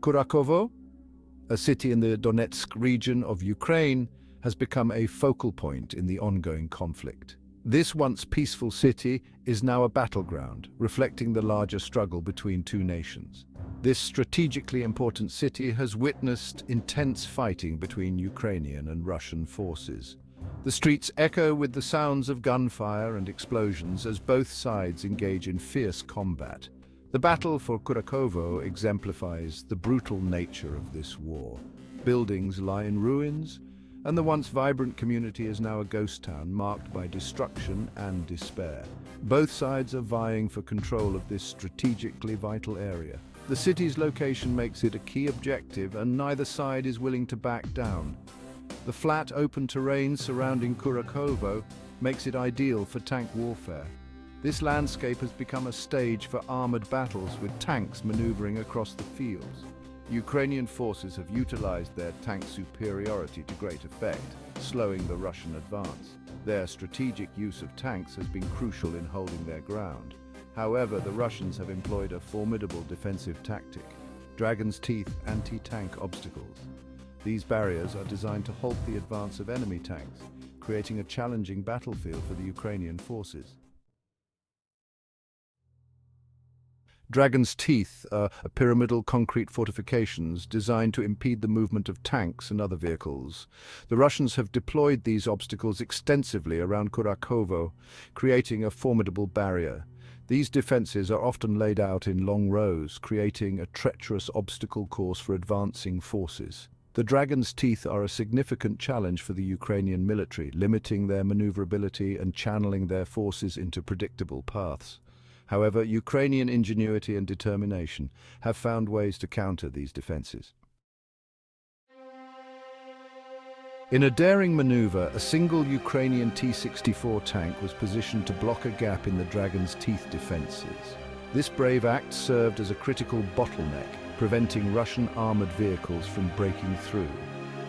Kurakhovo, a city in the Donetsk region of Ukraine, has become a focal point in the ongoing conflict. This once peaceful city is now a battleground, reflecting the larger struggle between two nations. This strategically important city has witnessed intense fighting between Ukrainian and Russian forces. The streets echo with the sounds of gunfire and explosions as both sides engage in fierce combat. The battle for Kurakhovo exemplifies the brutal nature of this war. Buildings lie in ruins, and the once vibrant community is now a ghost town marked by destruction and despair. Both sides are vying for control of this strategically vital area. The city's location makes it a key objective, and neither side is willing to back down. The flat, open terrain surrounding Kurakhovo makes it ideal for tank warfare. This landscape has become a stage for armored battles with tanks maneuvering across the fields. Ukrainian forces have utilized their tank superiority to great effect, slowing the Russian advance. Their strategic use of tanks has been crucial in holding their ground. However, the Russians have employed a formidable defensive tactic: Dragon's Teeth anti-tank obstacles. These barriers are designed to halt the advance of enemy tanks, creating a challenging battlefield for the Ukrainian forces. Dragon's Teeth are pyramidal concrete fortifications designed to impede the movement of tanks and other vehicles. The Russians have deployed these obstacles extensively around Kurakhovo, creating a formidable barrier. These defenses are often laid out in long rows, creating a treacherous obstacle course for advancing forces. The Dragon's Teeth are a significant challenge for the Ukrainian military, limiting their maneuverability and channeling their forces into predictable paths. However, Ukrainian ingenuity and determination have found ways to counter these defenses. In a daring maneuver, a single Ukrainian T-64 tank was positioned to block a gap in the Dragon's Teeth defenses. This brave act served as a critical bottleneck, preventing Russian armored vehicles from breaking through.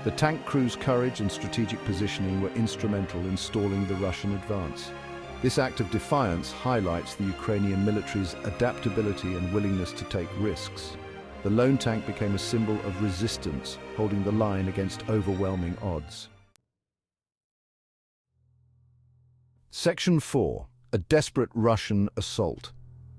The tank crew's courage and strategic positioning were instrumental in stalling the Russian advance. This act of defiance highlights the Ukrainian military's adaptability and willingness to take risks. The lone tank became a symbol of resistance, holding the line against overwhelming odds. Section 4. A desperate Russian assault.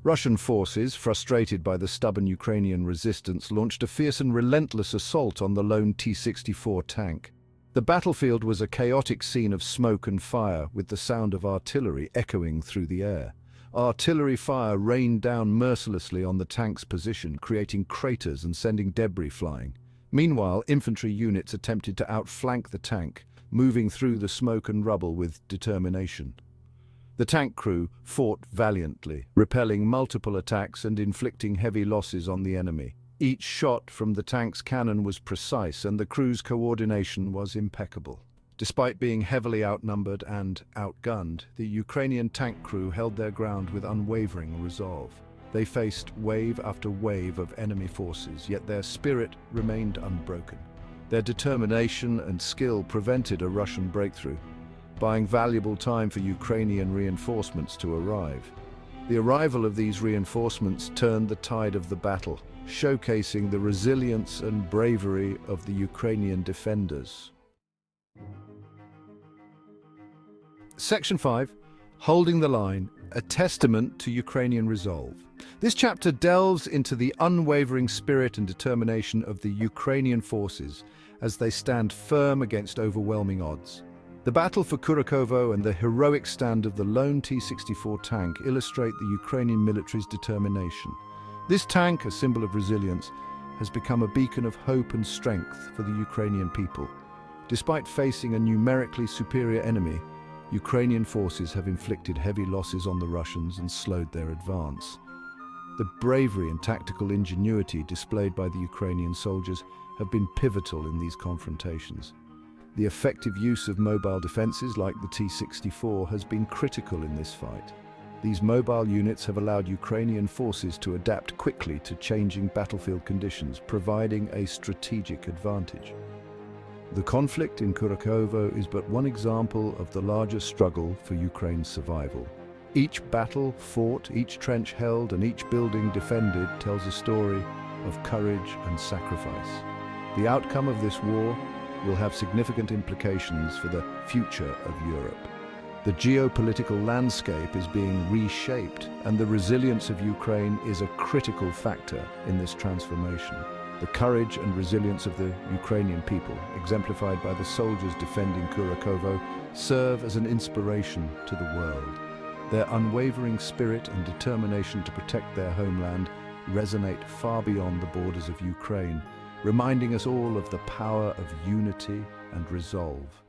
Russian forces, frustrated by the stubborn Ukrainian resistance, launched a fierce and relentless assault on the lone T-64 tank. The battlefield was a chaotic scene of smoke and fire, with the sound of artillery echoing through the air. Artillery fire rained down mercilessly on the tank's position, creating craters and sending debris flying. Meanwhile, infantry units attempted to outflank the tank, moving through the smoke and rubble with determination. The tank crew fought valiantly, repelling multiple attacks and inflicting heavy losses on the enemy. Each shot from the tank's cannon was precise, and the crew's coordination was impeccable. Despite being heavily outnumbered and outgunned, the Ukrainian tank crew held their ground with unwavering resolve. They faced wave after wave of enemy forces, yet their spirit remained unbroken. Their determination and skill prevented a Russian breakthrough, buying valuable time for Ukrainian reinforcements to arrive. The arrival of these reinforcements turned the tide of the battle, showcasing the resilience and bravery of the Ukrainian defenders. Section 5. Holding the Line, a testament to Ukrainian resolve. This chapter delves into the unwavering spirit and determination of the Ukrainian forces as they stand firm against overwhelming odds. The battle for Kurakhovo and the heroic stand of the lone T-64 tank illustrate the Ukrainian military's determination. This tank, a symbol of resilience, has become a beacon of hope and strength for the Ukrainian people. Despite facing a numerically superior enemy, Ukrainian forces have inflicted heavy losses on the Russians and slowed their advance. The bravery and tactical ingenuity displayed by the Ukrainian soldiers have been pivotal in these confrontations. The effective use of mobile defenses like the T-64 has been critical in this fight. These mobile units have allowed Ukrainian forces to adapt quickly to changing battlefield conditions, providing a strategic advantage. The conflict in Kurakhovo is but one example of the larger struggle for Ukraine's survival. Each battle fought, each trench held, and each building defended tells a story of courage and sacrifice. The outcome of this war will have significant implications for the future of Europe. The geopolitical landscape is being reshaped, and the resilience of Ukraine is a critical factor in this transformation. The courage and resilience of the Ukrainian people, exemplified by the soldiers defending Kurakhovo, serve as an inspiration to the world. Their unwavering spirit and determination to protect their homeland resonate far beyond the borders of Ukraine, reminding us all of the power of unity and resolve.